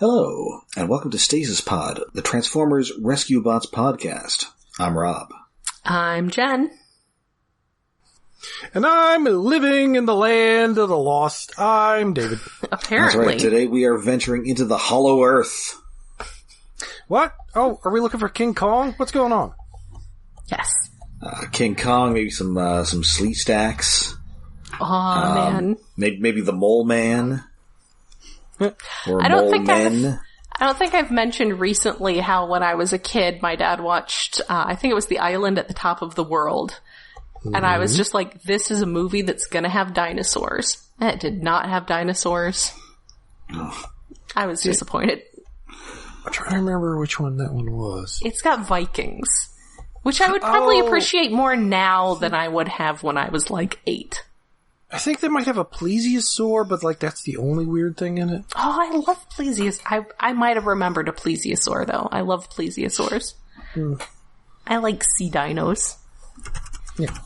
Hello, and welcome to Stasis Pod, the Transformers Rescue Bots podcast. I'm Rob. I'm Jen. And I'm living in the land of the lost. I'm David. Apparently. That's right. Today we are venturing into the Hollow Earth. What? Oh, are we looking for King Kong? What's going on? Yes. King Kong, maybe some sleet stacks. Oh, man. Maybe the Mole Man. Or I don't think I've mentioned recently how when I was a kid, my dad watched, I think it was The Island at the Top of the World. Mm-hmm. And I was just like, this is a movie that's gonna have dinosaurs. And it did not have dinosaurs. Oh. I was disappointed. I'm trying to remember which one that one was. It's got Vikings. Which I would probably appreciate more now than I would have when I was like 8. I think they might have a plesiosaur, but like that's the only weird thing in it. Oh, I love plesiosaurs. I might have remembered a plesiosaur though. I love plesiosaurs. I like sea dinos. Yeah.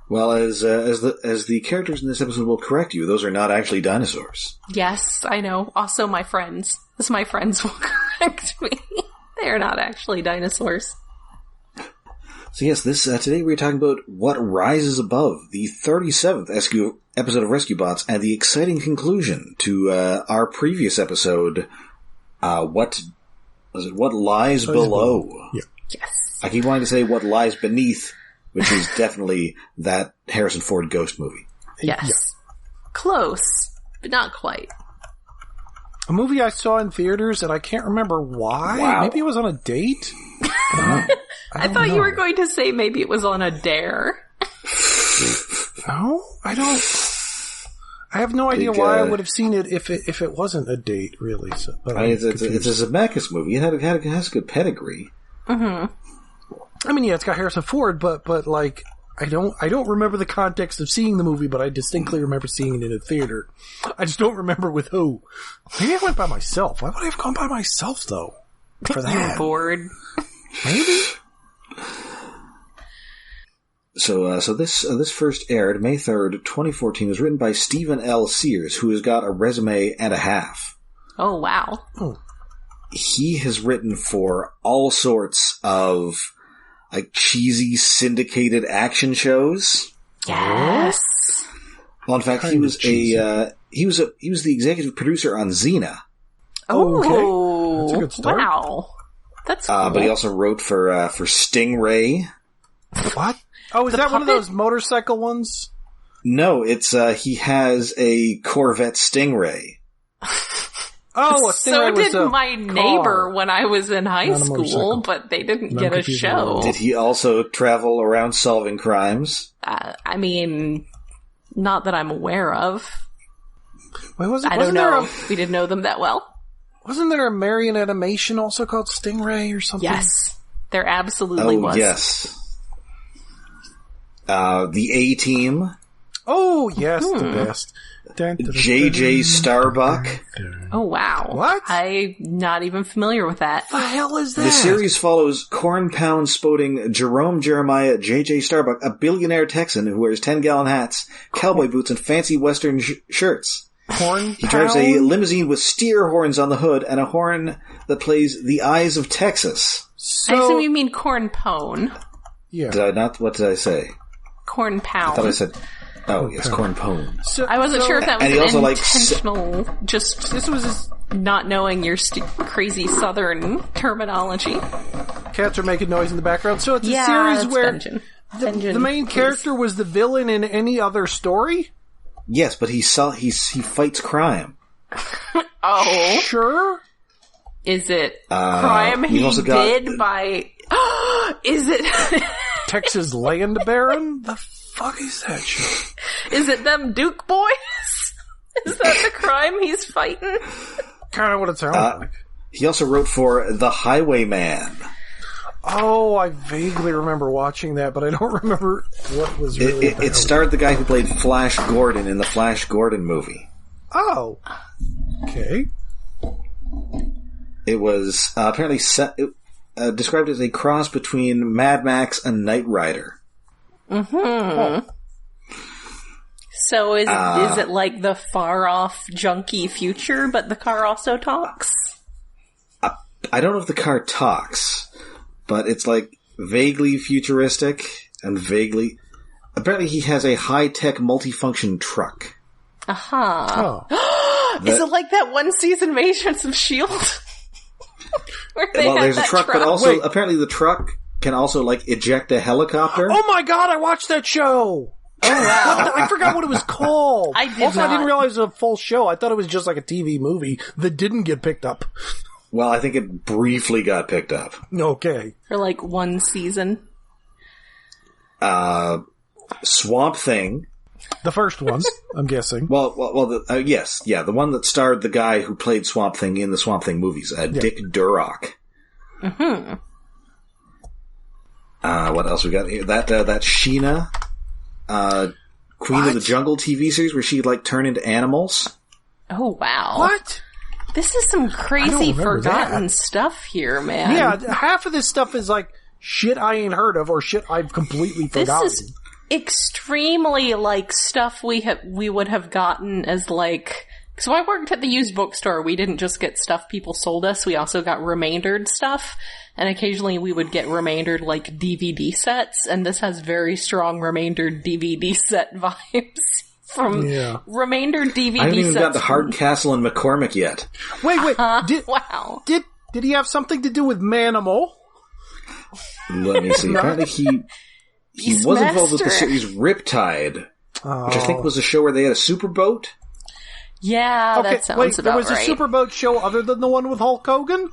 Well, as the characters in this episode will correct you, those are not actually dinosaurs. Yes, I know. Also my friends. My friends will correct me. They are not actually dinosaurs. So yes, today we're talking about what rises above, the 37th episode of Rescue Bots, and the exciting conclusion to our previous episode, what lies below? Yeah. Yes. I keep wanting to say what lies beneath, which is definitely that Harrison Ford ghost movie. Yes. Yeah. Close, but not quite. A movie I saw in theaters and I can't remember why. Wow. Maybe it was on a date? I thought you were going to say maybe it was on a dare. No, I don't. I have no idea why I would have seen it if it wasn't a date, really. So, but it's a Zemeckis movie. It has a good pedigree. Mm-hmm. I mean, yeah, it's got Harrison Ford, but like I don't remember the context of seeing the movie, but I distinctly remember seeing it in a theater. I just don't remember with who. Maybe I went by myself. Why would I have gone by myself though? For that, you were bored. Maybe. So this first aired May 3rd, 2014. Was written by Stephen L. Sears, who has got a resume and a half. Oh, wow. He has written for all sorts of like cheesy syndicated action shows. Yes. Well, in fact, he was the executive producer on Xena. Oh, okay. That's a good start. Wow. That's cool. But he also wrote for Stingray. What? Oh, is that one of those motorcycle ones? No, it's he has a Corvette Stingray. Oh, a Stingray so was did my neighbor car. when I was in high school, but they didn't get a show. Did he also travel around solving crimes? I mean, not that I'm aware of. Wait, I don't know. We didn't know them that well. Wasn't there a Marion animation also called Stingray or something? Yes, there absolutely was. Yes. The A-Team. Oh, yes, the best. J.J. Starbuck. Oh, wow. What? I'm not even familiar with that. The hell is that? The series follows corn-pound-spoting Jerome Jeremiah J.J. Starbuck, a billionaire Texan who wears 10-gallon hats, cowboy boots, and fancy Western shirts. He drives a limousine with steer horns on the hood and a horn that plays The Eyes of Texas. I assume you mean corn pone. Yeah. Did I not? What did I say? Corn pound. I thought I said... Oh, yes, corn pone. I wasn't sure if that was an also intentional... This was just not knowing your crazy southern terminology. Cats are making noise in the background. So it's a series where the main character was the villain in any other story? Yes, but he fights crime. Oh. Sure? Is it crime he did by... Is it... Texas Land Baron? The fuck is that shit? Is it them Duke boys? Is that the crime he's fighting? Kind of what it sounds like. He also wrote for The Highwayman. Oh, I vaguely remember watching that, but I don't remember what was really about. It starred the guy who played Flash Gordon in the Flash Gordon movie. Oh. Okay. It was apparently described as a cross between Mad Max and Knight Rider. Mm-hmm. So is it like the far-off, junky future, but the car also talks? I don't know if the car talks, but it's like vaguely futuristic and vaguely... Apparently he has a high-tech multifunction truck. Uh-huh. Oh. Is it like that one season of Agents of S.H.I.E.L.D.? There's a truck, but also apparently the truck can also like eject a helicopter. Oh my god, I watched that show! Oh wow. I forgot what it was called. I didn't realize it was a full show. I thought it was just like a TV movie that didn't get picked up. Well, I think it briefly got picked up. Okay. For like one season. Swamp Thing. The first one, I'm guessing. Yes. Yeah, the one that starred the guy who played Swamp Thing in the Swamp Thing movies, Dick Durock. Mm-hmm. What else we got here? That Sheena, Queen of the Jungle TV series where she'd like turn into animals. Oh, wow. What? This is some crazy forgotten stuff here, man. Yeah, half of this stuff is like shit I ain't heard of or shit I've completely forgotten. This is extremely like stuff we would have gotten as like... So I worked at the used bookstore. We didn't just get stuff people sold us. We also got remaindered stuff. And occasionally we would get remaindered like DVD sets. And this has very strong remaindered DVD set vibes from remaindered DVD sets. I haven't even got the Hardcastle and McCormick yet. Wait. Wow. Did he have something to do with Manimal? Let me see. Apparently he was involved with the series Riptide, which I think was a show where they had a superboat. Yeah, that sounds about right. There was a superboat show other than the one with Hulk Hogan?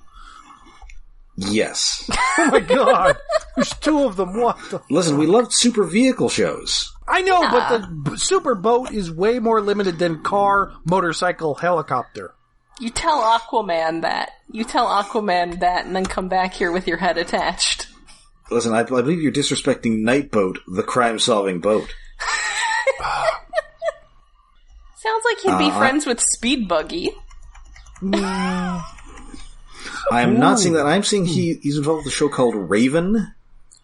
Yes. Oh my god. There's two of them. What the Listen, we loved super vehicle shows. I know, but the superboat is way more limited than car, motorcycle, helicopter. You tell Aquaman that. And then come back here with your head attached. Listen, I believe you're disrespecting Nightboat, the crime-solving boat. Sounds like he'd be friends with Speed Buggy. I am not seeing that. I'm seeing he's involved with a show called Raven.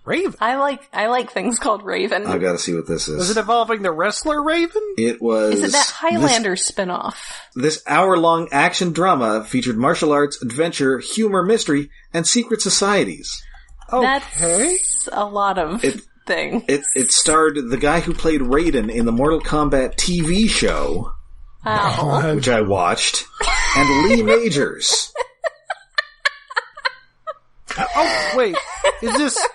Raven? I like things called Raven. I've got to see what this is. Was it involving the wrestler Raven? It was... Is it that Highlander spinoff? This hour-long action drama featured martial arts, adventure, humor, mystery, and secret societies. Okay. That's a lot of things. It starred the guy who played Raiden in the Mortal Kombat TV show, which I watched, and Lee Majors. Oh, wait. Is this...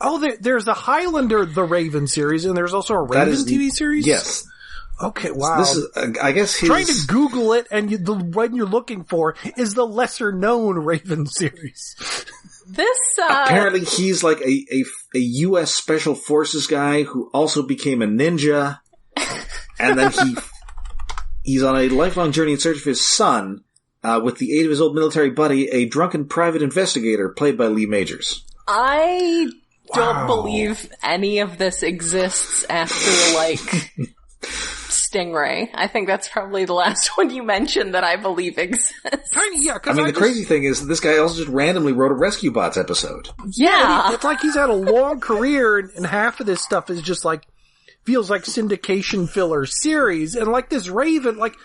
Oh, there's the Highlander, the Raven series, and there's also a Raven TV series? Yes. Okay, wow. This is, I guess trying to Google it, and the one you're looking for is the lesser-known Raven series. This, apparently he's like a U.S. Special Forces guy who also became a ninja, and then he's on a lifelong journey in search of his son, with the aid of his old military buddy, a drunken private investigator played by Lee Majors. I don't believe any of this exists after, like, Stingray. I think that's probably the last one you mentioned that I believe exists. The crazy thing is this guy also just randomly wrote a Rescue Bots episode. Yeah. It's like he's had a long career, and half of this stuff is just like, feels like syndication filler series, and like this Raven, like,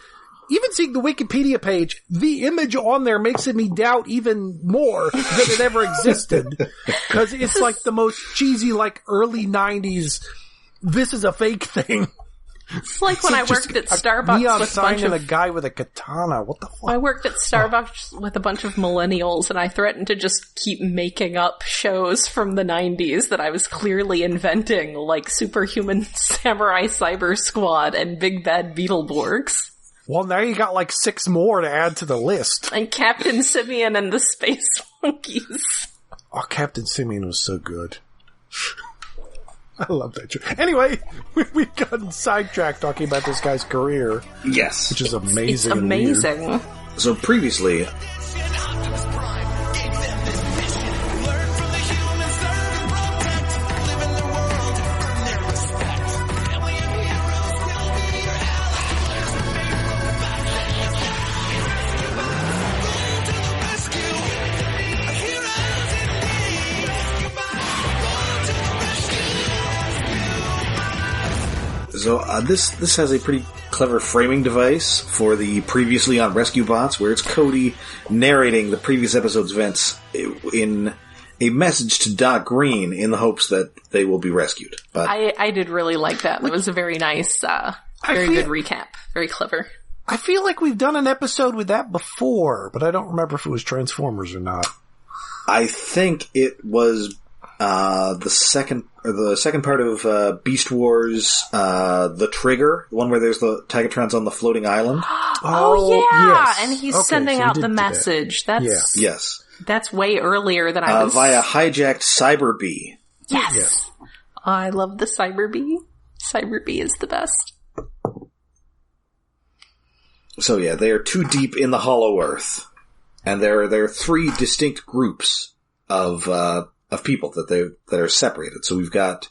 even seeing the Wikipedia page, the image on there makes me doubt even more that it ever existed. Because it's like the most cheesy, like, early 90s, this is a fake thing. It's like when I worked at Starbucks neon with sign and a guy with a katana. What the fuck? I worked at Starbucks with a bunch of millennials, and I threatened to just keep making up shows from the 90s that I was clearly inventing, like Superhuman Samurai Cyber Squad and Big Bad Beetleborgs. Well, now you got like 6 more to add to the list. And Captain Simeon and the Space Monkeys. Oh, Captain Simeon was so good. I love that show. Anyway, we've gotten sidetracked talking about this guy's career. Yes. Which is amazing. It's amazing. Weird. So previously... Optimus Prime gave them this mission. Learn from the humans, serve and protect. Live in the world, earn their respect. Family and heroes will be your allies. Going to the rescue. Heroes indeed. Goodbye. Going to the rescue. So this has a pretty clever framing device for the previously on Rescue Bots, where it's Cody narrating the previous episode's events in a message to Doc Green in the hopes that they will be rescued. But I did really like that. That was a very nice, very good recap. Very clever. I feel like we've done an episode with that before, but I don't remember if it was Transformers or not. I think it was the second part of Beast Wars, The Trigger, the one where there's the Tigatrons on the floating island. Oh yeah, yes. and he's Okay, sending so we out did the do that. message. That's Yes. That's way earlier than I was. Via hijacked Cyber Bee. Yes. I love the Cyber Bee. Cyber Bee is the best. So yeah, they are too deep in the Hollow Earth, and there are three distinct groups of people that are separated. So we've got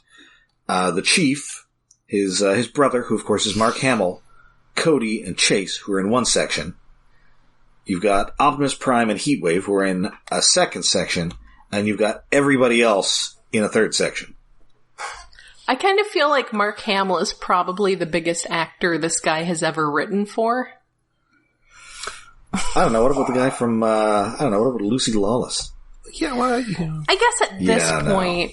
the Chief, his brother, who of course is Mark Hamill, Cody, and Chase, who are in one section. You've got Optimus Prime and Heatwave, who are in a second section, and you've got everybody else in a third section. I kind of feel like Mark Hamill is probably the biggest actor this guy has ever written for. I don't know. What about the guy from, what about Lucy Lawless? Yeah, well, yeah. I guess at this point...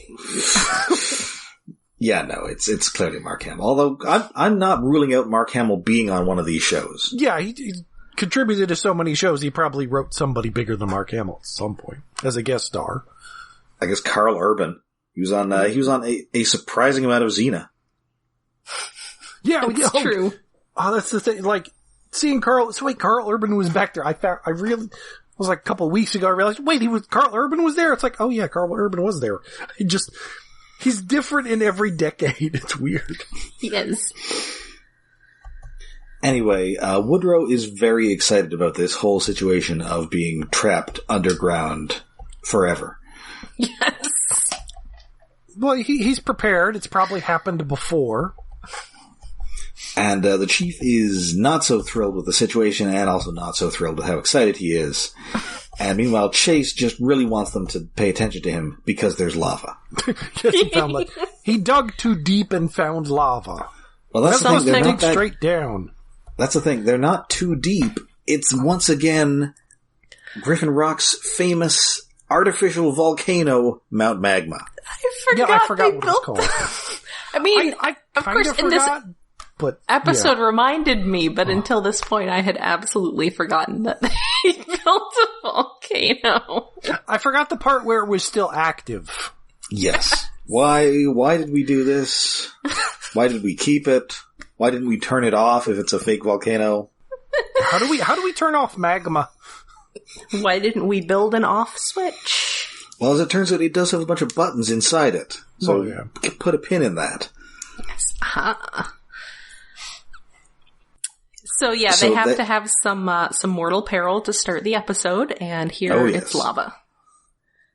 Yeah, no, it's clearly Mark Hamill. Although, I'm not ruling out Mark Hamill being on one of these shows. Yeah, he contributed to so many shows, he probably wrote somebody bigger than Mark Hamill at some point, as a guest star. I guess Carl Urban. He was on a surprising amount of Xena. Yeah, It's true. Oh, that's the thing, like, seeing Carl Urban was back there. I really, it was like a couple of weeks ago, I realized, wait, Carl Urban was there? It's like, oh yeah, Carl Urban was there. He's different in every decade. It's weird. He is. Anyway, Woodrow is very excited about this whole situation of being trapped underground forever. Yes. Well, he's prepared. It's probably happened before. And the Chief is not so thrilled with the situation, and also not so thrilled with how excited he is. And meanwhile, Chase just really wants them to pay attention to him because there's lava. Yes, he dug too deep and found lava. Well, that's the thing. They're not that, straight down. That's the thing. They're not too deep. It's once again Griffin Rock's famous artificial volcano, Mount Magma. I forgot what it's called. I mean, I of course, forgot, in this but episode reminded me, but until this point I had absolutely forgotten that they built a volcano. I forgot the part where it was still active. Yes. Why did we do this? Why did we keep it? Why didn't we turn it off if it's a fake volcano? How do we turn off magma? Why didn't we build an off switch? Well, as it turns out, it does have a bunch of buttons inside it. So put a pin in that. Yes. So yeah, they have to have some mortal peril to start the episode, and here it's lava.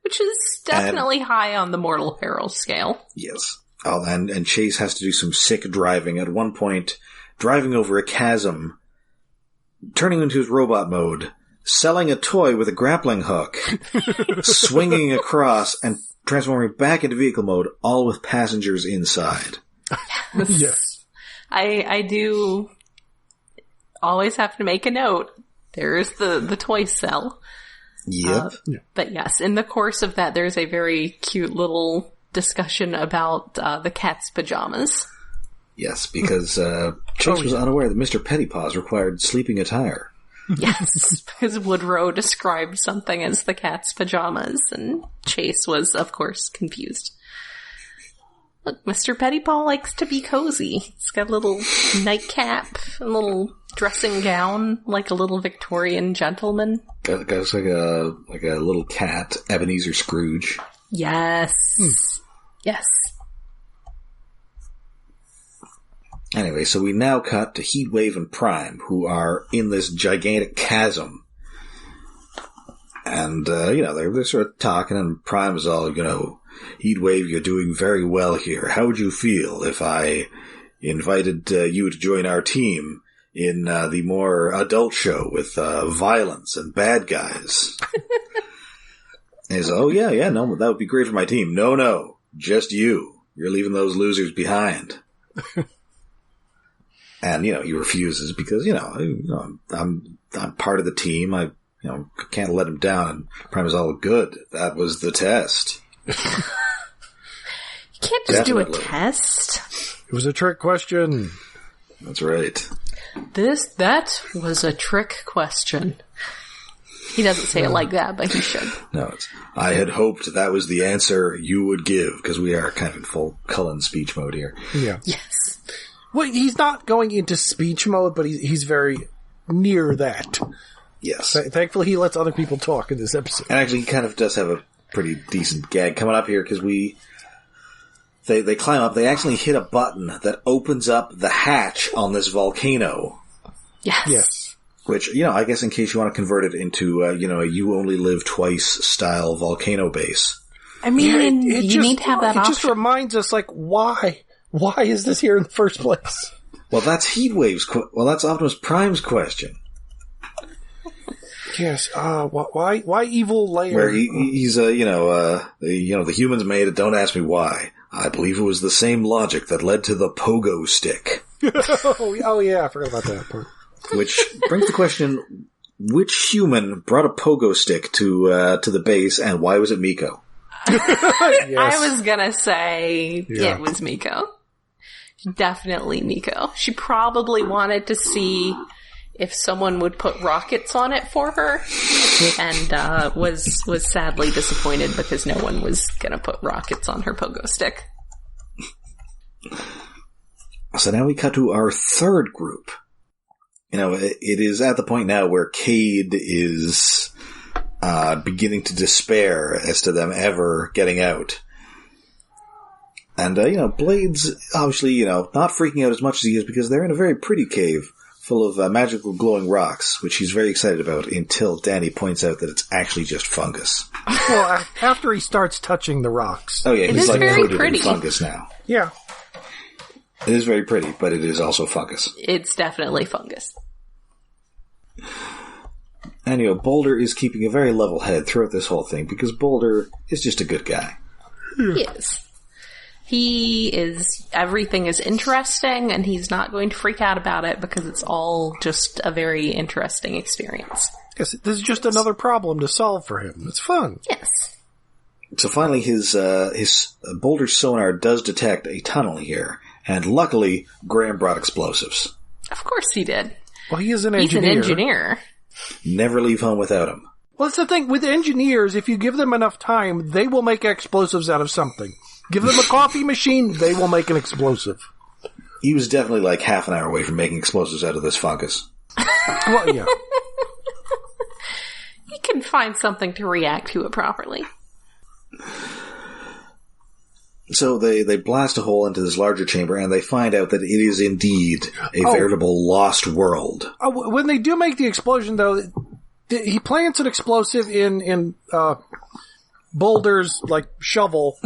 Which is definitely high on the mortal peril scale. Yes. Oh, and Chase has to do some sick driving. At one point, driving over a chasm, turning into his robot mode, selling a toy with a grappling hook, swinging across, and transforming back into vehicle mode, all with passengers inside. Yes. I do always have to make a note. There's the toy cell. Yep. But yes, in the course of that, there's a very cute little discussion about the cat's pajamas. Yes, because Chase was unaware that Mr. Pettypaws required sleeping attire. Yes, because Woodrow described something as the cat's pajamas, and Chase was, of course, confused. Look, Mr. Pettypaw likes to be cozy. He's got a little nightcap, a little dressing gown, like a little Victorian gentleman. Got like a little cat, Ebenezer Scrooge. Yes. Yes. Anyway, so we now cut to Heatwave and Prime, who are in this gigantic chasm. And, they're sort of talking, and Prime is all, Heatwave, you're doing very well here. How would you feel if I invited you to join our team in the more adult show with violence and bad guys? And he's, no, that would be great for my team. No, just you. You're leaving those losers behind. And, he refuses because, I'm part of the team. I can't let him down. And Prime is all good. That was the test. You can't just do a test. It was a trick question. That's right. That was a trick question. He doesn't say it like that, but he should. No, I had hoped that was the answer you would give, because we are kind of in full Cullen speech mode here. Yeah. Yes. Well, he's not going into speech mode, but he's very near that. Yes. Thankfully, he lets other people talk in this episode. And actually, he kind of does have a pretty decent gag coming up here, because they climb up, they actually hit a button that opens up the hatch on this volcano. Yes. Yes. Which, I guess in case you want to convert it into, a you only live twice style volcano base. I mean, you need to have that option. It just reminds us, why? Why is this here in the first place? Well, that's Heatwave's that's Optimus Prime's question. Yes, why evil layer? Where he's, the humans made it, don't ask me why. I believe it was the same logic that led to the pogo stick. oh yeah, I forgot about that part. Which brings the question, which human brought a pogo stick to the base, and why was it Miko? Yes. I was gonna say it was Miko. Definitely Miko. She probably wanted to see if someone would put rockets on it for her, and was sadly disappointed because no one was gonna put rockets on her pogo stick. So now we cut to our third group. It is at the point now where Cade is beginning to despair as to them ever getting out. And, Blade's obviously, not freaking out as much as he is because they're in a very pretty cave full of magical glowing rocks, which he's very excited about until Danny points out that it's actually just fungus. Well, after he starts touching the rocks. Oh yeah, he's coated pretty. in fungus now. Yeah. It is very pretty, but it is also fungus. It's definitely fungus. And, Boulder is keeping a very level head throughout this whole thing because Boulder is just a good guy. He is. Everything is interesting, and he's not going to freak out about it because it's all just a very interesting experience. Yes, this is just another problem to solve for him. It's fun. Yes. So finally, his Boulder's sonar does detect a tunnel here, and luckily, Graham brought explosives. Of course he did. Well, he is an engineer. He's an engineer. Never leave home without him. Well, that's the thing. With engineers, if you give them enough time, they will make explosives out of something. Give them a coffee machine, they will make an explosive. He was definitely half an hour away from making explosives out of this fungus. Well, yeah. He can find something to react to it properly. So they blast a hole into this larger chamber, and they find out that it is indeed a veritable lost world. When they do make the explosion, though, he plants an explosive in Boulder's shovel,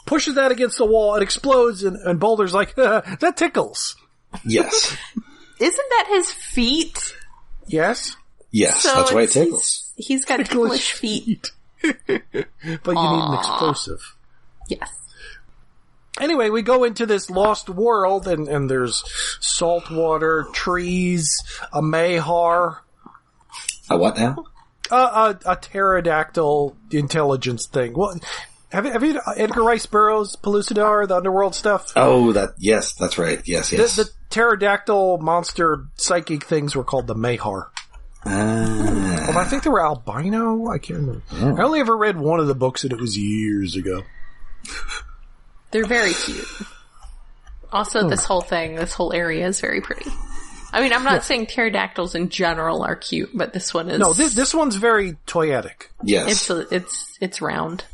pushes that against the wall, it explodes, and Boulder's like, that tickles. Yes. Isn't that his feet? Yes. Yes, So that's why it tickles. He's got ticklish feet. But you need an explosive. Yes. Anyway, we go into this lost world, and there's salt water, trees, a mayhar. A what now? A pterodactyl intelligence thing. Well, have you Edgar Rice Burroughs' Pellucidar, the underworld stuff? Oh, yes, that's right. Yes. The pterodactyl monster psychic things were called the mayhar. Well, I think they were albino. I can't remember. Oh. I only ever read one of the books, and it was years ago. They're very cute. Also, this whole area is very pretty. I mean, I'm not saying pterodactyls in general are cute, but this one is... No, this one's very toyetic. Yes. It's round.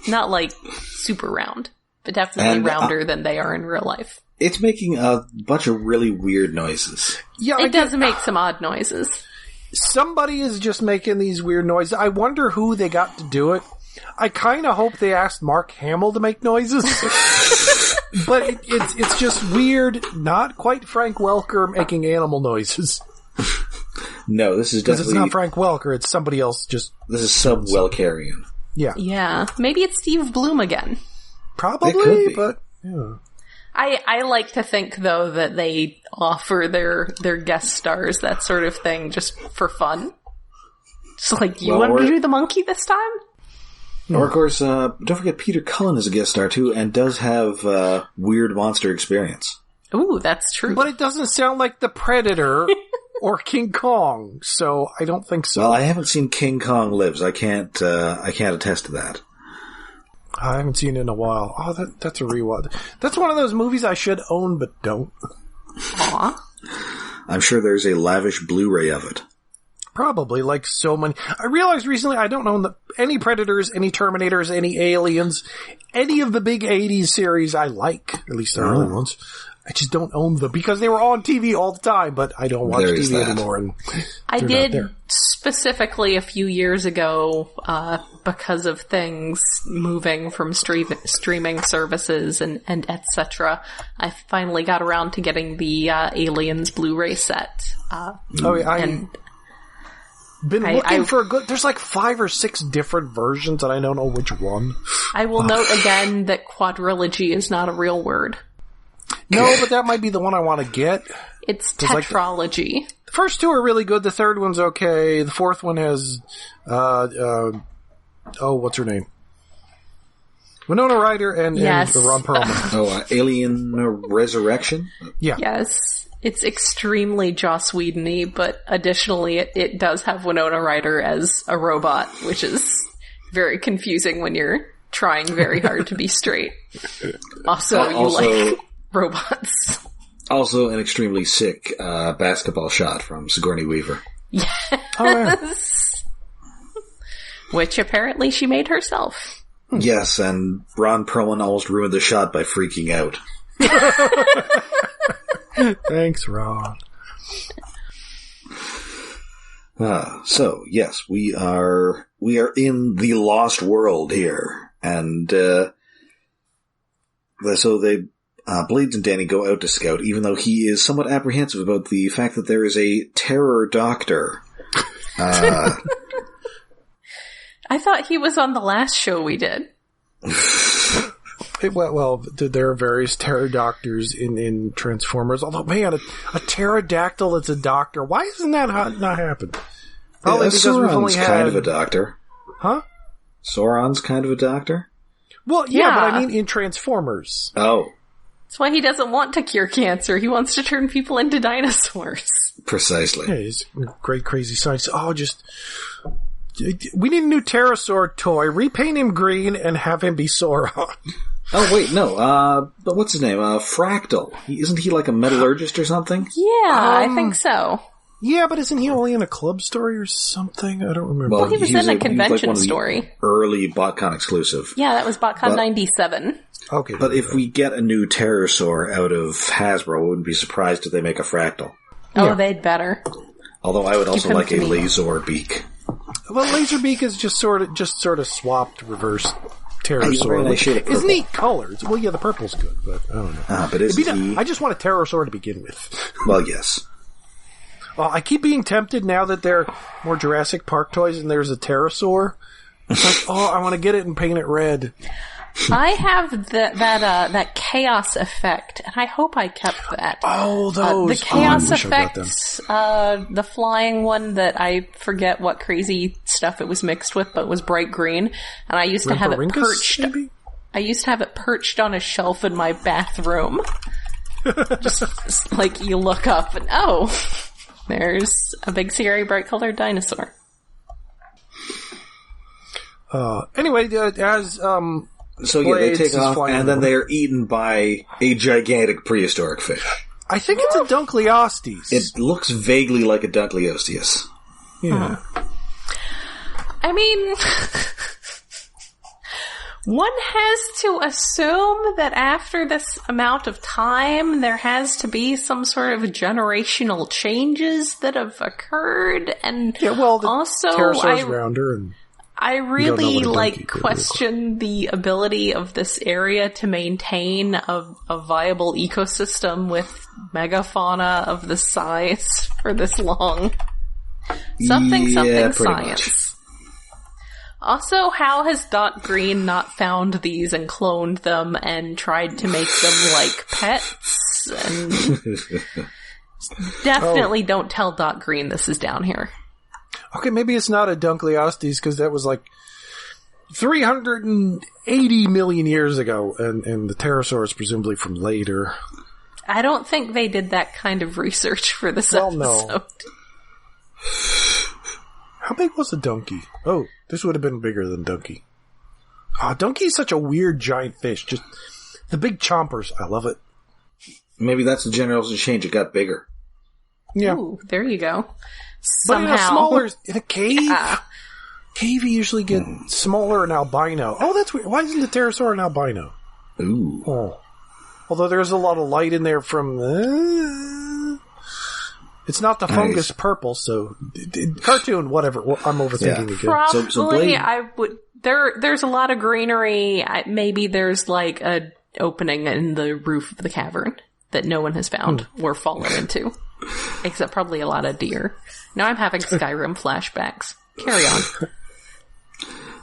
Not super round, but definitely rounder than they are in real life. It's making a bunch of really weird noises. Yeah, it does make some odd noises. Somebody is just making these weird noises. I wonder who they got to do it. I kind of hope they asked Mark Hamill to make noises. But it's just weird, not quite Frank Welker making animal noises. No, this is definitely... Because it's not Frank Welker, it's somebody else just... This is sub-Welkerian. Yeah. Yeah. Maybe it's Steve Bloom again. Probably, but... Yeah. I like to think, though, that they offer their guest stars that sort of thing just for fun. Just like, you want to do the monkey this time? Or, of course, don't forget Peter Cullen is a guest star, too, and does have weird monster experience. Ooh, that's true. But it doesn't sound like the Predator or King Kong, so I don't think so. Well, I haven't seen King Kong Lives. I can't attest to that. I haven't seen it in a while. Oh, that's a rewatch. That's one of those movies I should own, but don't. Aw. I'm sure there's a lavish Blu-ray of it. Probably, like so many. I realized recently I don't own any Predators, any Terminators, any Aliens, any of the big 80s series I like. At least the early ones. I just don't own them because they were on TV all the time, but I don't watch TV anymore. And I did specifically a few years ago, because of things moving from streaming services and etc. I finally got around to getting the Aliens Blu-ray set. Been looking for a good... There's like 5 or 6 different versions, and I don't know which one. I will note again that quadrilogy is not a real word. No, but that might be the one I want to get. It's tetralogy. The first 2 are really good. The third one's okay. The fourth one has... what's her name? Winona Ryder and Ron Perlman. Alien Resurrection? Yeah. Yes. It's extremely Joss Whedon-y, but additionally it does have Winona Ryder as a robot, which is very confusing when you're trying very hard to be straight. Also, you like robots. Also an extremely sick basketball shot from Sigourney Weaver. Yes. Oh, yeah. Which apparently she made herself. Yes, and Ron Perlman almost ruined the shot by freaking out. Thanks, Ron. So, yes, we are in the Lost World here. And, so Blades and Danny go out to scout, even though he is somewhat apprehensive about the fact that there is a terror doctor. I thought he was on the last show we did. Well, there are various pterodactyls in Transformers. Although, man, a pterodactyl that's a doctor. Why isn't that not happened? Probably because we've only had... kind of a doctor. Huh? Sauron's kind of a doctor? Well, yeah, but I mean in Transformers. Oh. That's why he doesn't want to cure cancer. He wants to turn people into dinosaurs. Precisely. Yeah, he's great crazy science. We need a new pterosaur toy. Repaint him green and have him be Sauron. Oh, wait, no. But what's his name? Fractal. Isn't he like a metallurgist or something? Yeah, I think so. Yeah, but isn't he only in a club story or something? I don't remember. Well, he was in a convention story. Early BotCon exclusive. Yeah, that was BotCon 97. Okay. But if we get a new pterosaur out of Hasbro, I wouldn't be surprised if they make a Fractal. Oh, yeah. They'd better. Although I would also like a Laserbeak. Well, Laserbeak is just sort of swapped reverse pterosaur. It's neat colors. Well, yeah, the purple's good, but I don't know. But I just want a pterosaur to begin with. Well, yes. Well, I keep being tempted now that they're more Jurassic Park toys and there's a pterosaur. It's like, I want to get it and paint it red. I have that chaos effect, and I hope I kept that. Oh, those. The chaos effect, the flying one that I forget what crazy stuff it was mixed with, but was bright green, and I used to have it perched. Maybe? I used to have it perched on a shelf in my bathroom. just like you look up and there's a big, scary, bright-colored dinosaur. Anyway, as So yeah, they take off, and then they are eaten by a gigantic prehistoric fish. I think it's a Dunkleosteus. It looks vaguely like a Dunkleosteus. Yeah. I mean, one has to assume that after this amount of time, there has to be some sort of generational changes that have occurred, and also pterosaur's rounder and... I really question the ability of this area to maintain a viable ecosystem with megafauna of this size for this long. Something science. Also, how has Doc Green not found these and cloned them and tried to make them like pets? And definitely don't tell Doc Green this is down here. Okay, maybe it's not a Dunkleosteus because that was like 380 million years ago, and the pterosaur is presumably from later. I don't think they did that kind of research for this episode. No. How big was a donkey? Oh, this would have been bigger than donkey. Oh, donkey is such a weird giant fish. Just the big chompers. I love it. Maybe that's the general change. It got bigger. Yeah. Ooh, there you go. But Somehow. in a cave? Yeah. Cave, you usually get smaller and albino. Oh, that's weird. Why isn't the pterosaur an albino? Ooh. Oh. Although there's a lot of light in there from... it's not the fungus purple, so... cartoon, whatever. Well, I'm overthinking again. Probably, So Blade... I would... There's a lot of greenery. Maybe there's like a opening in the roof of the cavern that no one has found or fallen into. Except probably a lot of deer. Now I'm having Skyrim flashbacks. Carry on.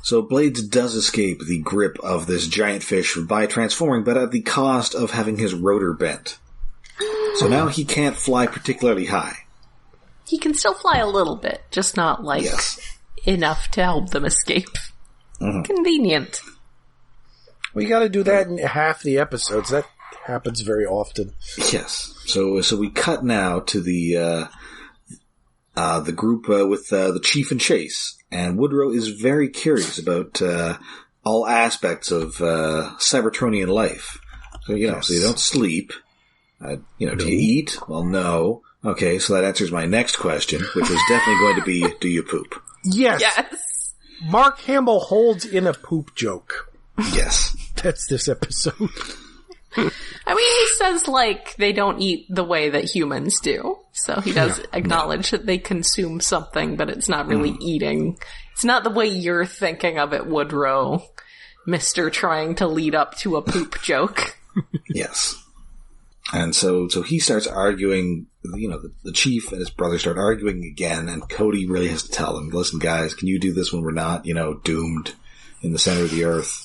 So Blades does escape the grip of this giant fish by transforming, but at the cost of having his rotor bent. So now he can't fly particularly high. He can still fly a little bit, just not like enough to help them escape. Mm-hmm. Convenient. We gotta do that in half the episodes. That happens very often. Yes. So we cut now to the group with the Chief and Chase, and Woodrow is very curious about all aspects of Cybertronian life. So so you don't sleep. Do you eat? Well, no. Okay, so that answers my next question, which was definitely going to be, do you poop? Yes. Mark Hamill holds in a poop joke. Yes. That's this episode. I mean, he says, like, they don't eat the way that humans do. So he does acknowledge that they consume something, but it's not really eating. It's not the way you're thinking of it, Woodrow. Mr. trying to lead up to a poop joke. Yes. And so he starts arguing, the chief and his brother start arguing again, and Cody really has to tell them, listen guys, can you do this when we're not, doomed in the center of the earth?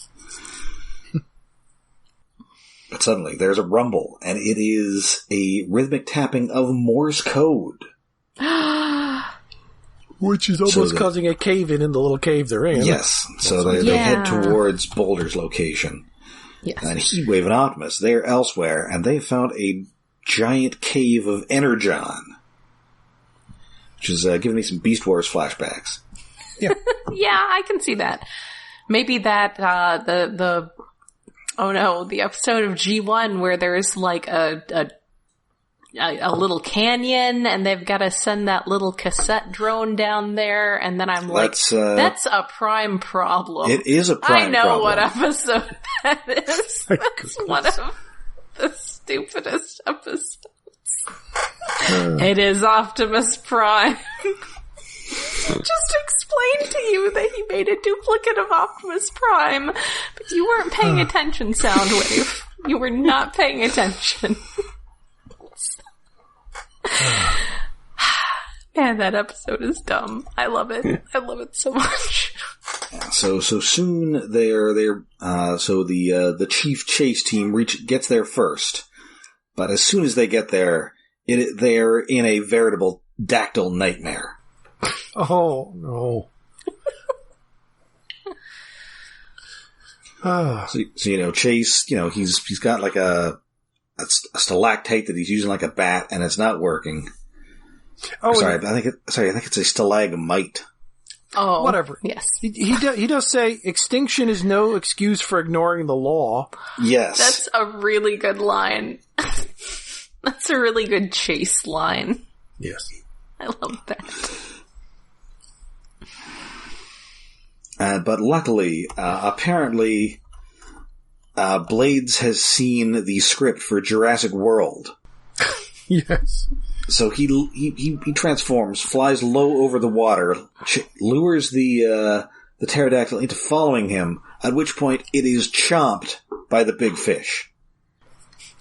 But suddenly, there's a rumble, and it is a rhythmic tapping of Morse code. Which is almost causing a cave-in the little cave they're in. Yes, so they head towards Boulder's location. Yes. And Heatwave and Optimus, they're elsewhere, and they found a giant cave of Energon. Which is giving me some Beast Wars flashbacks. Yeah. Yeah, I can see that. Maybe that, the episode of G1 where there's like a little canyon and they've got to send that little cassette drone down there, and then I'm like, that's a Prime problem. It is a Prime problem. I know what episode that is. That's one of the stupidest episodes. It is Optimus Prime. Just explained to you that he made a duplicate of Optimus Prime, but you weren't paying attention, Soundwave. You were not paying attention. Man, that episode is dumb. I love it. I love it so much. So soon the Chief Chase team gets there first, but as soon as they get there, they're in a veritable dactyl nightmare. Oh, no. So Chase, he's got like a stalactite that he's using like a bat, and it's not working. Oh, sorry, I think it's a stalagmite. Oh, whatever. Yes, he does say extinction is no excuse for ignoring the law. Yes, that's a really good line. That's a really good Chase line. Yes, I love that. But luckily, apparently, Blades has seen the script for Jurassic World. Yes. So he transforms, flies low over the water, lures the pterodactyl into following him, at which point it is chomped by the big fish.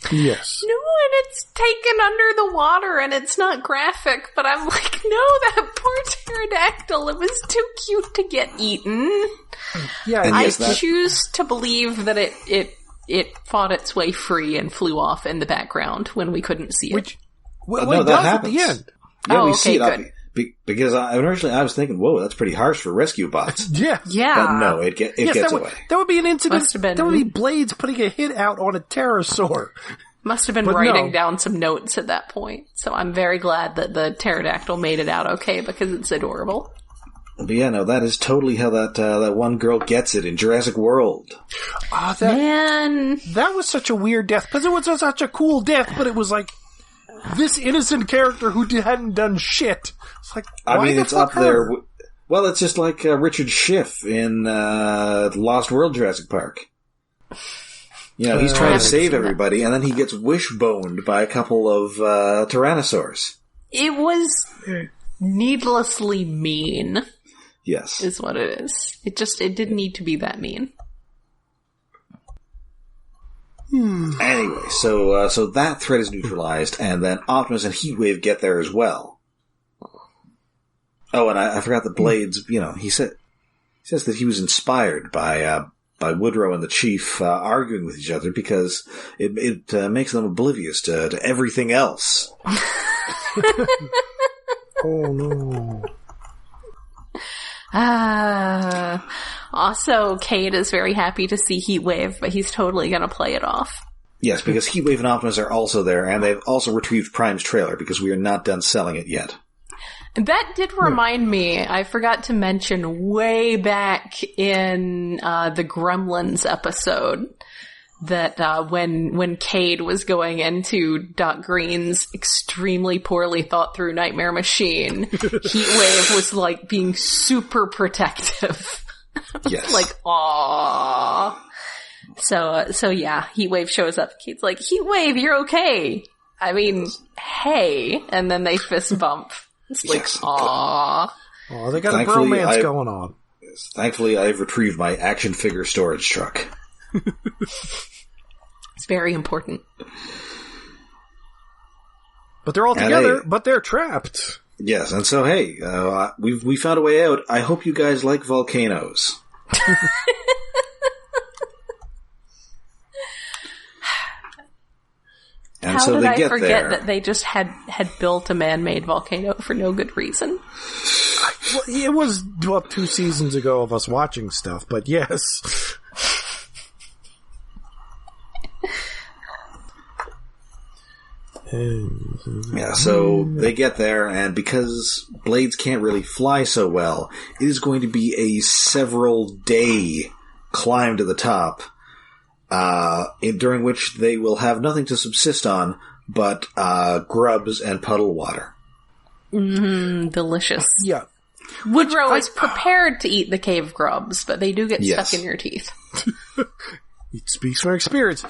Yes. No, and it's taken under the water and it's not graphic, but I'm like, no, that poor pterodactyl, it was too cute to get eaten. Yeah, I choose to believe that it fought its way free and flew off in the background when we couldn't see it. Well, it does at the end. Yeah, we okay, see it. good. Because originally I was thinking, whoa, that's pretty harsh for rescue bots. Yeah. But no, it gets away. That would be an incident. Must have been. That would be Blades putting a hit out on a pterosaur. Must have been writing down some notes at that point. So I'm very glad that the pterodactyl made it out okay because it's adorable. But yeah, no, that is totally how that one girl gets it in Jurassic World. Man. That was such a weird death because it was such a cool death, but it was like this innocent character who hadn't done shit. It's like, why it's up there. Well, it's just like Richard Schiff in Lost World Jurassic Park. You know, he's trying to save everybody, and then he gets wishboned by a couple of tyrannosaurs. It was needlessly mean. Yes. Is what it is. It didn't need to be that mean. Anyway, so that threat is neutralized, and then Optimus and Heatwave get there as well. Oh, and I forgot that Blades, he says that he was inspired by Woodrow and the Chief arguing with each other because it makes them oblivious to everything else. Oh no. Also, Cade is very happy to see Heatwave, but he's totally gonna play it off. Yes, because Heatwave and Optimus are also there, and they've also retrieved Prime's trailer because we are not done selling it yet. That did remind me, I forgot to mention way back in the Gremlins episode that when Cade was going into Doc Green's extremely poorly thought through nightmare machine, Heatwave was like being super protective. Yes. Like, aww. So yeah, Heatwave shows up. Cade's like, Heatwave, you're okay. I mean, hey. And then they fist bump. It's like, aww. Oh, they got a bromance going on. Yes, thankfully, I've retrieved my action figure storage truck. It's very important. But they're all together, but they're trapped. Yes, and so, hey, we found a way out. I hope you guys like volcanoes. And How so did they I get forget there. that they just had built a man-made volcano for no good reason? Well, it was 2 seasons ago of us watching stuff, but yes. Yeah, so they get there, and because Blades can't really fly so well, it is going to be a several-day climb to the top, during which they will have nothing to subsist on but grubs and puddle water. Delicious. Yeah. Woodrow is prepared to eat the cave grubs, but they do get stuck in your teeth. It speaks from experience.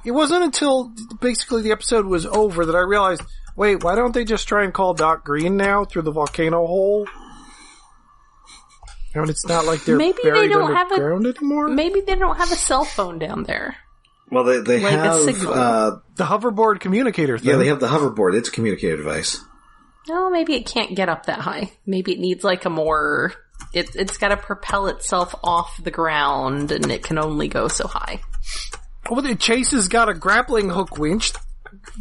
It wasn't until basically the episode was over that I realized, wait, why don't they just try and call Doc Green now through the volcano hole? I mean, it's not like they're buried underground anymore. Maybe they don't have a cell phone down there. Well, they like have the hoverboard communicator thing. Yeah, they have the hoverboard. It's a communicator device. No, maybe it can't get up that high. Maybe it needs like a more... It's got to propel itself off the ground, and it can only go so high. Well, Chase has got a grappling hook winch.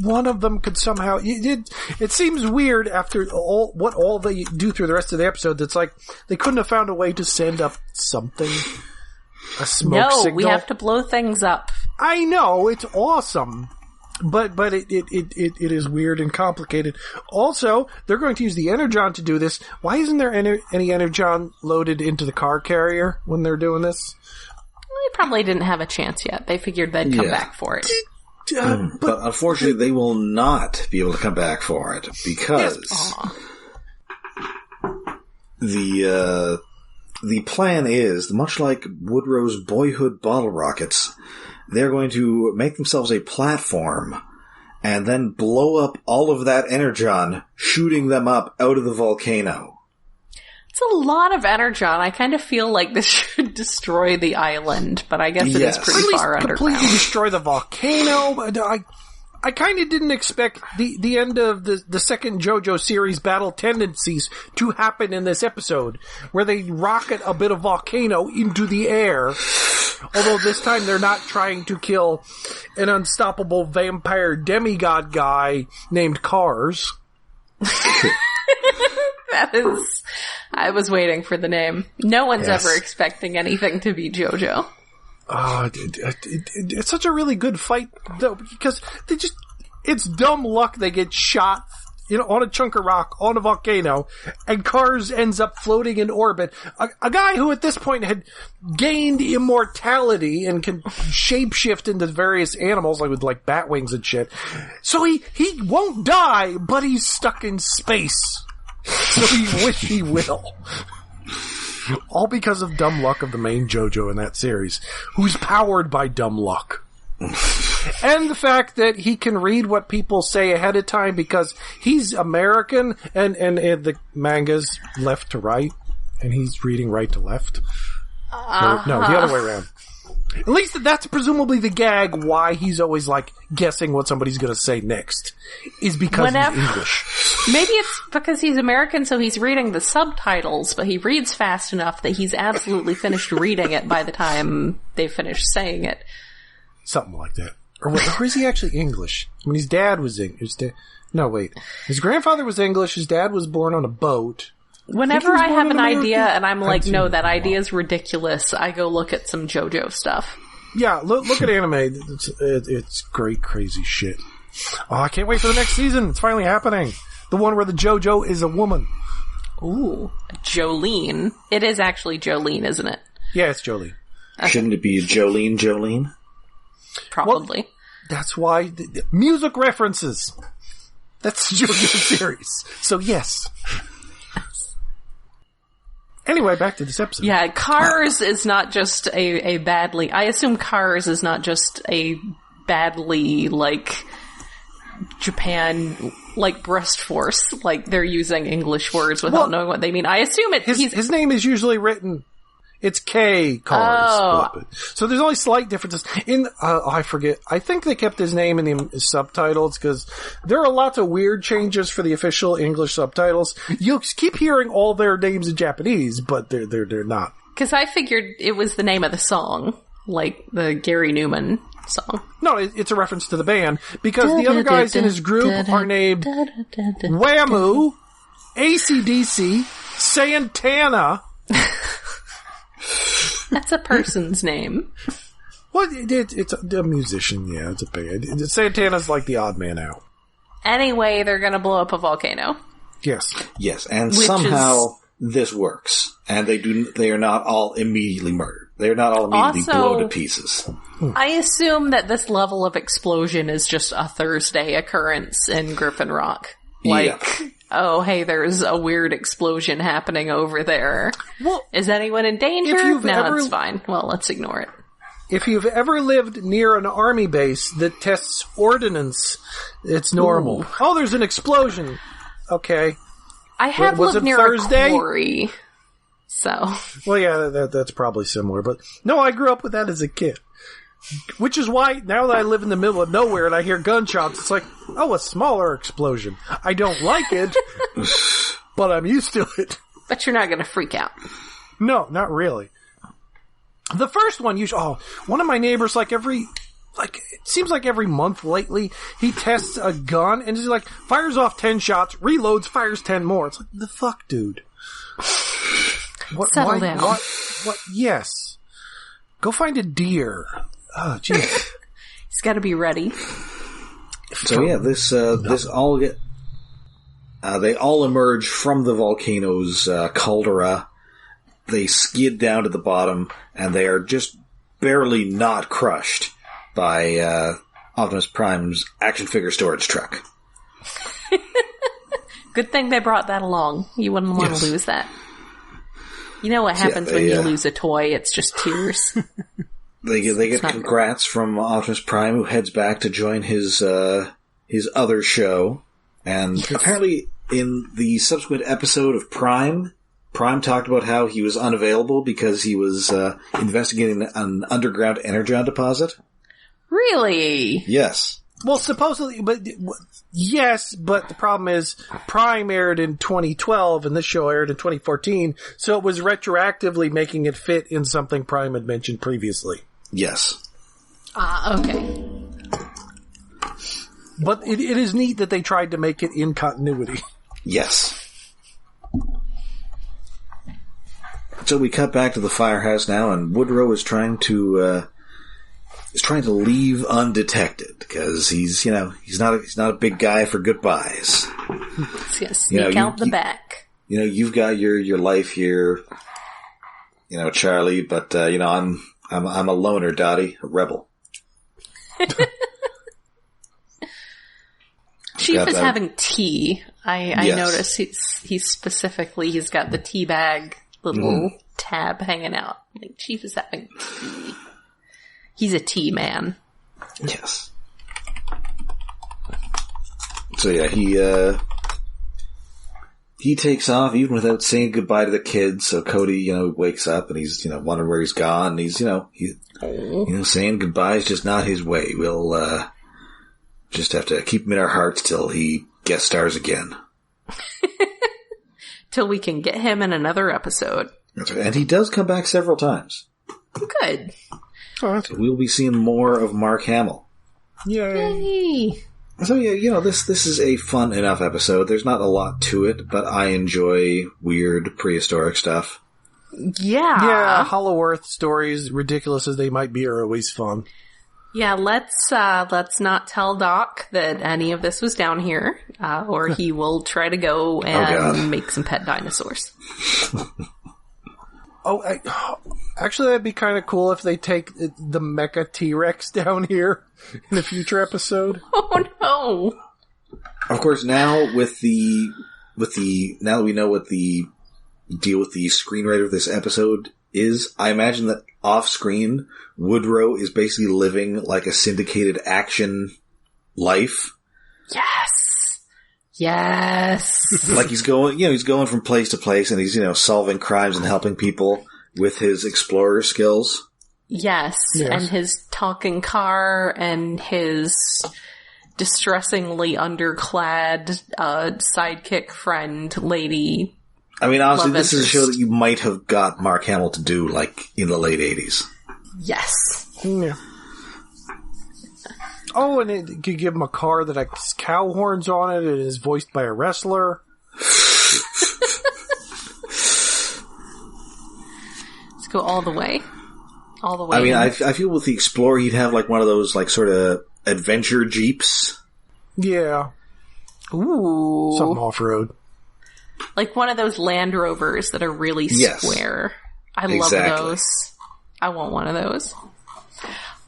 One of them could somehow... It seems weird after all they do through the rest of the episode. That's like they couldn't have found a way to send up something. A smoke signal. No, we have to blow things up. I know, it's awesome. But it is weird and complicated. Also, they're going to use the Energon to do this. Why isn't there any Energon loaded into the car carrier when they're doing this? They probably didn't have a chance yet. They figured they'd come back for it. But unfortunately, they will not be able to come back for it because the plan is, much like Woodrow's boyhood bottle rockets, they're going to make themselves a platform and then blow up all of that Energon, shooting them up out of the volcano. It's a lot of energon. I kind of feel like this should destroy the island, but I guess it is pretty far underground. Completely destroy the volcano. But I kind of didn't expect the end of the second JoJo series, Battle Tendencies, to happen in this episode, where they rocket a bit of volcano into the air. Although this time they're not trying to kill an unstoppable vampire demigod guy named Cars. That is... I was waiting for the name. No one's ever expecting anything to be JoJo. It's such a really good fight, though, because it's dumb luck they get shot, on a chunk of rock, on a volcano, and Cars ends up floating in orbit. A guy who at this point had gained immortality and can shapeshift into various animals, with bat wings and shit. So he won't die, but he's stuck in space. So he wish he will. All because of dumb luck of the main JoJo in that series, who's powered by dumb luck. And the fact that he can read what people say ahead of time because he's American and the manga's left to right, and he's reading right to left. No, the other way around. At least that's presumably the gag why he's always guessing what somebody's gonna say next. Is because he's English. Maybe it's because he's American, so he's reading the subtitles, but he reads fast enough that he's absolutely finished reading it by the time they finish saying it. Something like that. Or is he actually English? I mean, his dad was English. No, wait. His grandfather was English, his dad was born on a boat. Whenever I have an idea and I'm like, no, that idea is ridiculous, I go look at some JoJo stuff. Yeah, look at anime. It's great, crazy shit. Oh, I can't wait for the next season. It's finally happening. The one where the JoJo is a woman. Ooh, Jolene. It is actually Jolene, isn't it? Yeah, it's Jolene. Okay. Shouldn't it be Jolene? Probably. Well, that's why music references. That's the JoJo series. So yes. Anyway, back to this episode. Yeah, Cars is not just a badly... I assume Cars is not just a badly, Japan, breast force. They're using English words without knowing what they mean. I assume his name is usually written... It's K Cars. Oh. So there's only slight differences. I forget. I think they kept his name in the subtitles because there are lots of weird changes for the official English subtitles. You'll keep hearing all their names in Japanese, but they're not. Because I figured it was the name of the song, like the Gary Newman song. No, it's a reference to the band because the other guys in his group are named Whammoo, AC/DC, Santana. That's a person's name. Well, it's a musician, yeah, it's a band. Santana's the odd man out. Anyway, they're gonna blow up a volcano. Yes. Yes, and somehow this works. And they are not all immediately murdered. They are not all immediately blown to pieces. I assume that this level of explosion is just a Thursday occurrence in Griffin Rock. Oh, hey, there's a weird explosion happening over there. Well, is anyone in danger? No, it's fine. Well, let's ignore it. If you've ever lived near an army base that tests ordnance, it's normal. Ooh. Oh, there's an explosion. Okay. I have lived near Thursday? A quarry, so... Well, yeah, that's probably similar, but... No, I grew up with that as a kid. Which is why, now that I live in the middle of nowhere and I hear gunshots, it's a smaller explosion. I don't like it, but I'm used to it. But you're not going to freak out. No, not really. The first one, one of my neighbors, it seems like every month lately, he tests a gun and he's fires off 10 shots, reloads, fires 10 more. It's the fuck, dude? Settle down. What? Yes. Go find a deer. Oh, jeez. He's got to be ready. So yeah, this all they all emerge from the volcano's caldera. They skid down to the bottom, and they are just barely not crushed by Optimus Prime's action figure storage truck. Good thing they brought that along. You wouldn't want to lose that. You know what happens when you lose a toy? It's just tears. They get congrats from Optimus Prime, who heads back to join his other show. And apparently in the subsequent episode of Prime, Prime talked about how he was unavailable because he was investigating an underground energon deposit. Really? Yes. Well, supposedly, yes, but the problem is Prime aired in 2012 and this show aired in 2014, so it was retroactively making it fit in something Prime had mentioned previously. Yes. Okay. But it is neat that they tried to make it in continuity. Yes. So we cut back to the firehouse now, and Woodrow is trying to leave undetected because he's not a big guy for goodbyes. He's gonna sneak out the back. You've got your life here, Charlie, but I'm a loner, Dottie, a rebel. Chief is having tea. I Yes. notice he's got the tea bag little tab hanging out. Like, Chief is having tea. He's a tea man. Yes. So yeah, he takes off even without saying goodbye to the kids. So Cody, wakes up and he's, wondering where he's gone. And he's, saying goodbye is just not his way. We'll, just have to keep him in our hearts till he guest stars again. Till we can get him in another episode. That's right. And he does come back several times. Good. So we'll be seeing more of Mark Hamill. Yay! So yeah, this is a fun enough episode. There's not a lot to it, but I enjoy weird prehistoric stuff. Yeah. Hollow Earth stories, ridiculous as they might be, are always fun. Yeah, let's not tell Doc that any of this was down here, or he will try to go and make some pet dinosaurs. Actually, that'd be kind of cool if they take the Mecha T-Rex down here in a future episode. Oh no! Of course, now now that we know what the deal with the screenwriter of this episode is, I imagine that off-screen, Woodrow is basically living like a syndicated action life. Yes. Like he's going from place to place and he's, solving crimes and helping people with his explorer skills. Yes. And his talking car and his distressingly underclad sidekick friend lady. I mean, honestly, this is a show that you might have got Mark Hamill to do, like, in the late 80s. Yes. Yeah. Oh, and it could give him a car that has cow horns on it and is voiced by a wrestler. Let's go all the way. All the way. I mean, I feel with the Explorer, he'd have, like, one of those, like, sort of adventure jeeps. Yeah. Ooh. Something off-road. Like one of those Land Rovers that are really square. I love those. I want one of those.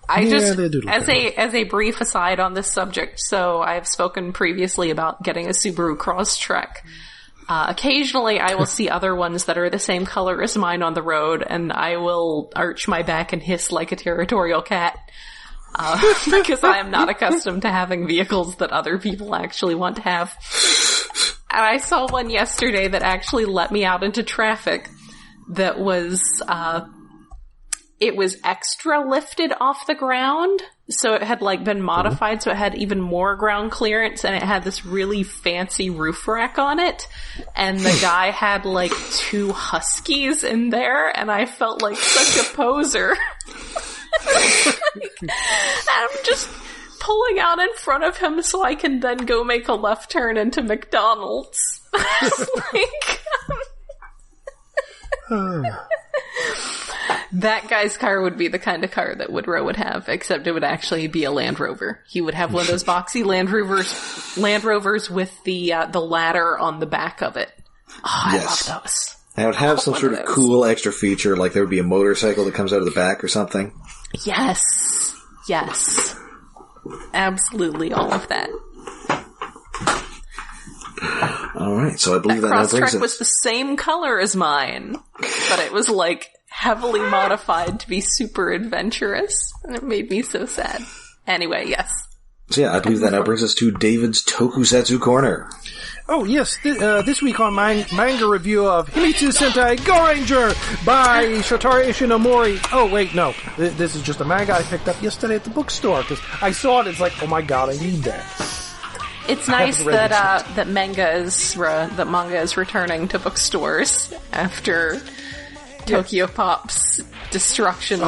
As a brief aside on this subject, so I've spoken previously about getting a Subaru Crosstrek. Occasionally I will see other ones that are the same color as mine on the road, and I will arch my back and hiss like a territorial cat. Because I am not accustomed to having vehicles that other people actually want to have. And I saw one yesterday that actually let me out into traffic that was, it was extra lifted off the ground. So it had like been modified so it had even more ground clearance and it had this really fancy roof rack on it. And the guy had like 2 huskies in there and I felt like such a poser. And I'm just pulling out in front of him so I can then go make a left turn into McDonald's. That guy's car would be the kind of car that Woodrow would have, except it would actually be a Land Rover. He would have one of those boxy Land Rovers with the ladder on the back of it. Oh, I love those. And it would have some sort of cool extra feature, like there would be a motorcycle that comes out of the back or something. Yes. Absolutely all of that. Alright, so I believe that now brings Crosstrek us... was the same color as mine, but it was like heavily modified to be super adventurous, and it made me so sad. Anyway, yes. So yeah, I believe that now brings us to David's Tokusatsu Corner. Oh, yes. This week on manga review of Himitsu Sentai Go Ranger by Shotaro Ishinomori. Oh, wait, no. This is just a manga I picked up yesterday at the bookstore because I saw it. It's like, oh my god, I need that. It's nice that manga is returning to bookstores after Tokyo Pop's destruction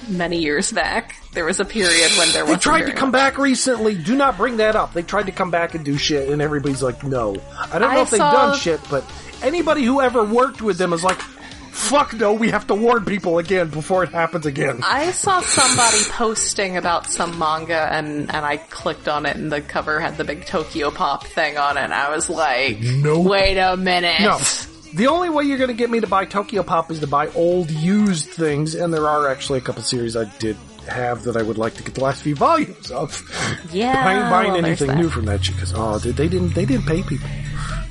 many years back. There was a period when there was. They tried to come back recently. Do not bring that up. They tried to come back and do shit, and everybody's like, no. I don't know if they've done shit, but anybody who ever worked with them is like, fuck no, we have to warn people again before it happens again. I saw somebody posting about some manga, and I clicked on it, and the cover had the big Tokyo Pop thing on it, and I was like, nope. Wait a minute. No. The only way you're going to get me to buy Tokyo Pop is to buy old, used things, and there are actually a couple series I did have that I would like to get the last few volumes of. Yeah, I ain't buying anything new from that shit because they didn't pay people.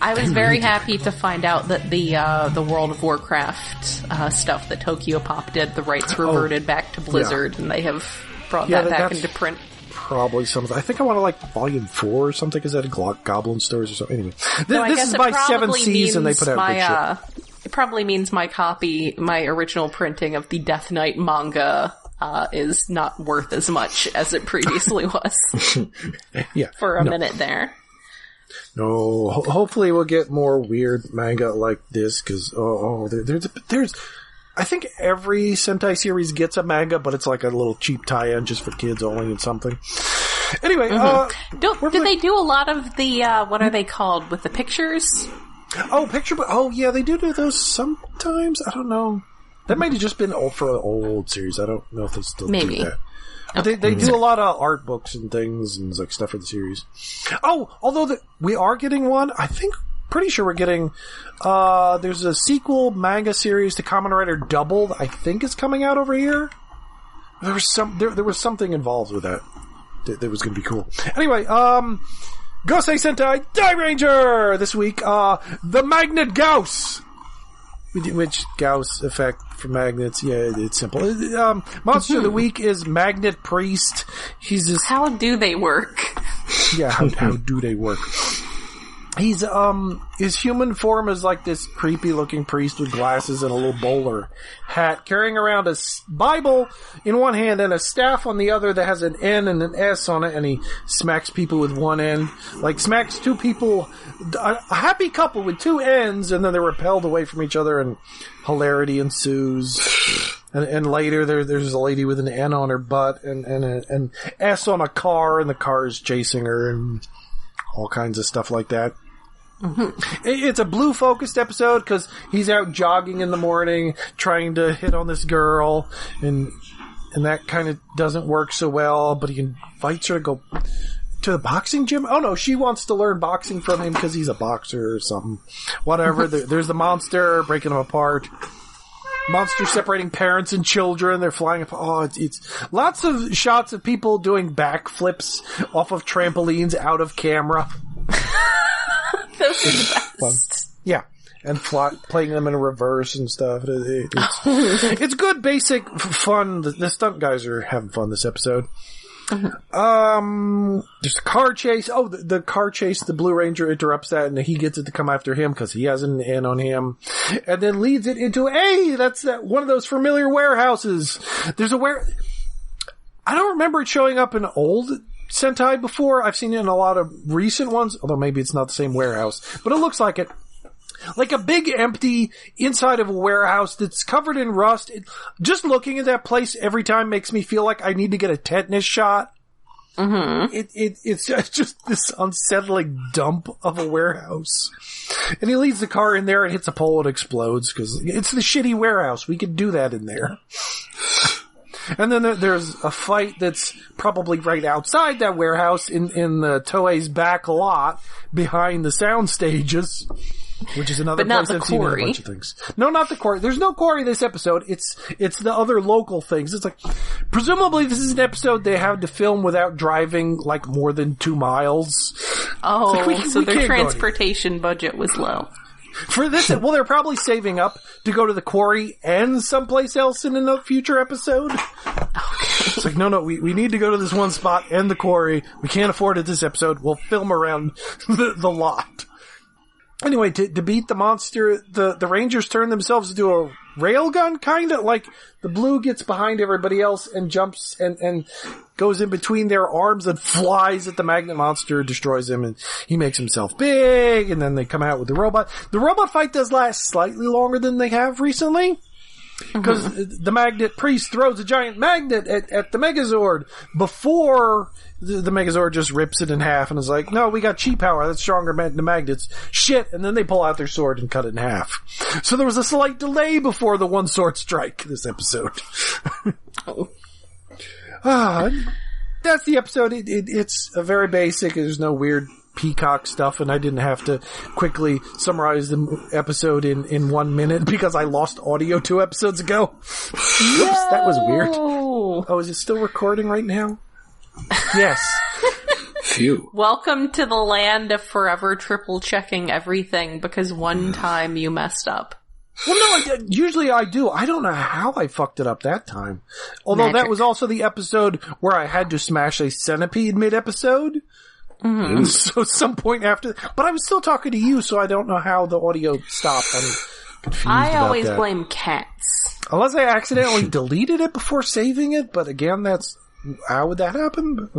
I was very happy to find out that the World of Warcraft stuff that Tokyo Pop did, the rights reverted back to Blizzard, and they have brought that back into print. Probably something. I think I want to like Volume 4 or something. Is that a Goblin Stories or something? Anyway, this is my 7th season they put out good shit. It probably means my original printing of the Death Knight manga is not worth as much as it previously was. Yeah, for a minute there. No, hopefully we'll get more weird manga like this because there's. I think every Sentai series gets a manga, but it's like a little cheap tie-in just for kids only and something. Anyway, do they do a lot of the what are they called with the pictures? Oh, yeah, they do those sometimes. I don't know. That might have just been for an old series. I don't know if they still do that. But they do a lot of art books and things and like stuff for the series. Oh, although we are getting one, I think. Pretty sure we're getting, there's a sequel manga series to Kamen Rider Doubled, I think is coming out over here. There was something involved with that was gonna be cool. Anyway, Gosei Sentai Die Ranger! This week, the Magnet Gauss! Which Gauss effect for magnets, yeah, it's simple. Monster of the Week is Magnet Priest. He's just... How do they work? Yeah, how do they work? He's, his human form is like this creepy looking priest with glasses and a little bowler hat, carrying around a Bible in one hand and a staff on the other that has an N and an S on it, and he smacks people with one end. Like, smacks two people, a happy couple with two ends, and then they're repelled away from each other, and hilarity ensues. And later, there's a lady with an N on her butt, and an S on a car, and the car is chasing her, and all kinds of stuff like that. Mm-hmm. It's a blue-focused episode because he's out jogging in the morning trying to hit on this girl, and that kind of doesn't work so well, but he invites her to go to the boxing gym. Oh no, she wants to learn boxing from him because he's a boxer or something. Whatever. There's the monster breaking them apart. Monster separating parents and children. They're flying up. Oh, it's lots of shots of people doing backflips off of trampolines out of camera. Those are the best. Yeah. And playing them in a reverse and stuff. It's good, basic fun. The stunt guys are having fun this episode. Mm-hmm. There's a car chase. Oh, the car chase, the Blue Ranger interrupts that, and he gets it to come after him because he has an N on him, and then leads it into that's one of those familiar warehouses. There's I don't remember it showing up in old Sentai before. I've seen it in a lot of recent ones, although maybe it's not the same warehouse, but it looks like it. Like a big empty inside of a warehouse that's covered in rust. Just looking at that place every time makes me feel like I need to get a tetanus shot. Mm-hmm. It's just this unsettling dump of a warehouse. And he leads the car in there and hits a pole and explodes because it's the shitty warehouse. We could do that in there. And then there's a fight that's probably right outside that warehouse in the Toei's back lot behind the sound stages. Which is another place I've seen a bunch of things. No, not the quarry. There's no quarry this episode. It's the other local things. It's like, presumably this is an episode they have to film without driving like more than 2 miles. Oh, like so their transportation budget was low. For this, well, they're probably saving up to go to the quarry and someplace else in a future episode. Okay. It's like, no, we need to go to this one spot, end the quarry. We can't afford it this episode. We'll film around the lot. Anyway, to beat the monster, the Rangers turn themselves into a railgun, kinda. Like, the blue gets behind everybody else and jumps and goes in between their arms and flies at the magnet monster, destroys him, and he makes himself big, and then they come out with the robot. The robot fight does last slightly longer than they have recently. Because the magnet priest throws a giant magnet at the Megazord before the Megazord just rips it in half and is like, no, we got chi power, that's stronger than the magnets. Shit, and then they pull out their sword and cut it in half. So there was a slight delay before the one sword strike this episode. That's the episode. It's a very basic, there's no weird peacock stuff, and I didn't have to quickly summarize the episode in 1 minute because I lost audio 2 episodes ago. Oops, that was weird. Oh, is it still recording right now? Yes. Phew. Welcome to the land of forever triple checking everything because one time you messed up. Well, no, usually I do. I don't know how I fucked it up that time. Although that was also the episode where I had to smash a centipede mid-episode. Mm-hmm. So some point after, but I was still talking to you, so I don't know how the audio stopped. I'm confused I about always that. blame cats. Unless I accidentally deleted it before saving it, but again, that's, how would that happen?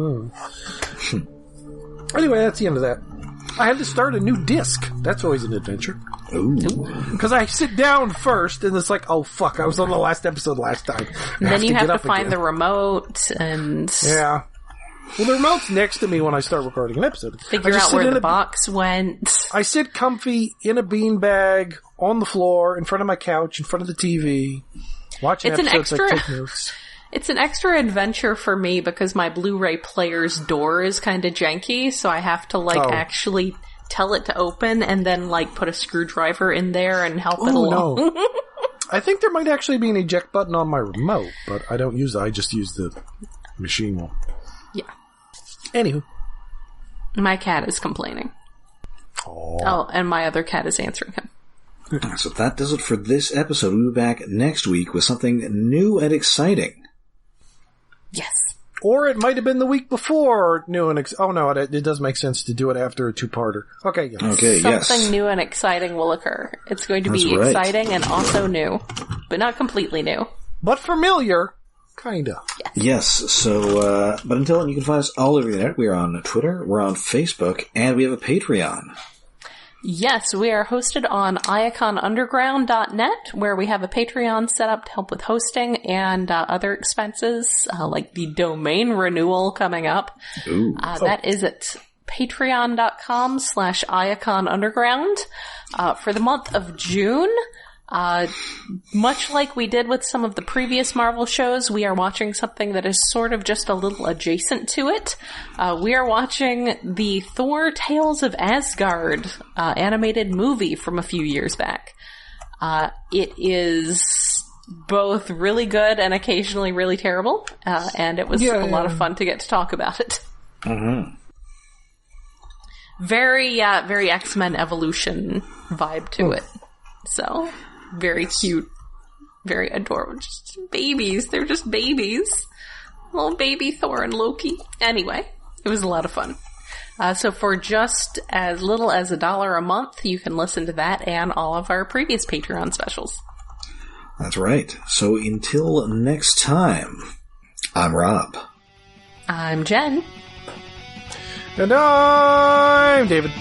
Anyway, that's the end of that. I had to start a new disc. That's always an adventure. Because I sit down first, and it's like, oh fuck, I was on the last episode last time. And then you have to find the remote, and... Yeah. Well, the remote's next to me when I start recording an episode. Figure out where the box went. I sit comfy in a beanbag on the floor in front of my couch in front of the TV, watching episodes. I take notes. It's an extra adventure for me because my Blu-ray player's door is kind of janky, so I have to actually tell it to open and then put a screwdriver in there and help it along. No. I think there might actually be an eject button on my remote, but I don't use it. I just use the machine one. Yeah. Anywho. My cat is complaining. Aww. Oh, and my other cat is answering him. So that does it for this episode. We'll be back next week with something new and exciting. Yes. Or it might have been the week before new and oh no, it does make sense to do it after a 2-parter. Okay, yeah. Okay, Something new and exciting will occur. It's going to be exciting and also new, but not completely new. But familiar. Kinda. Yes, so, but until then, you can find us all over the internet. We are on Twitter, we're on Facebook, and we have a Patreon. Yes, we are hosted on iaconunderground.net, where we have a Patreon set up to help with hosting and other expenses, like the domain renewal coming up. That is at patreon.com/iaconunderground. For the month of June, much like we did with some of the previous Marvel shows, we are watching something that is sort of just a little adjacent to it. We are watching the Thor Tales of Asgard animated movie from a few years back. It is both really good and occasionally really terrible, and it was a lot of fun to get to talk about it. Mm-hmm. Very X-Men Evolution vibe to it. So... very cute. Very adorable. Just babies. They're just babies. Little baby Thor and Loki. Anyway, it was a lot of fun. So for just as little as $1 a month, you can listen to that and all of our previous Patreon specials. That's right. So until next time, I'm Rob. I'm Jen. And I'm David.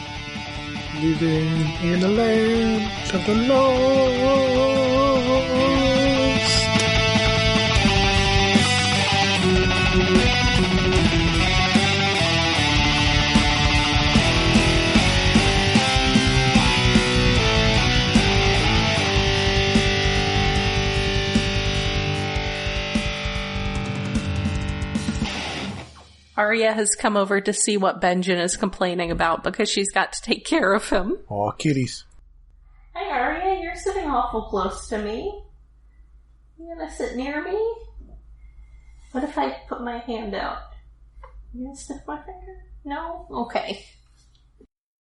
Living in the land of the lost. Arya has come over to see what Benjen is complaining about because she's got to take care of him. Aw, kitties. Hey Arya, you're sitting awful close to me. You gonna sit near me? What if I put my hand out? You gonna sniff my finger? No? Okay.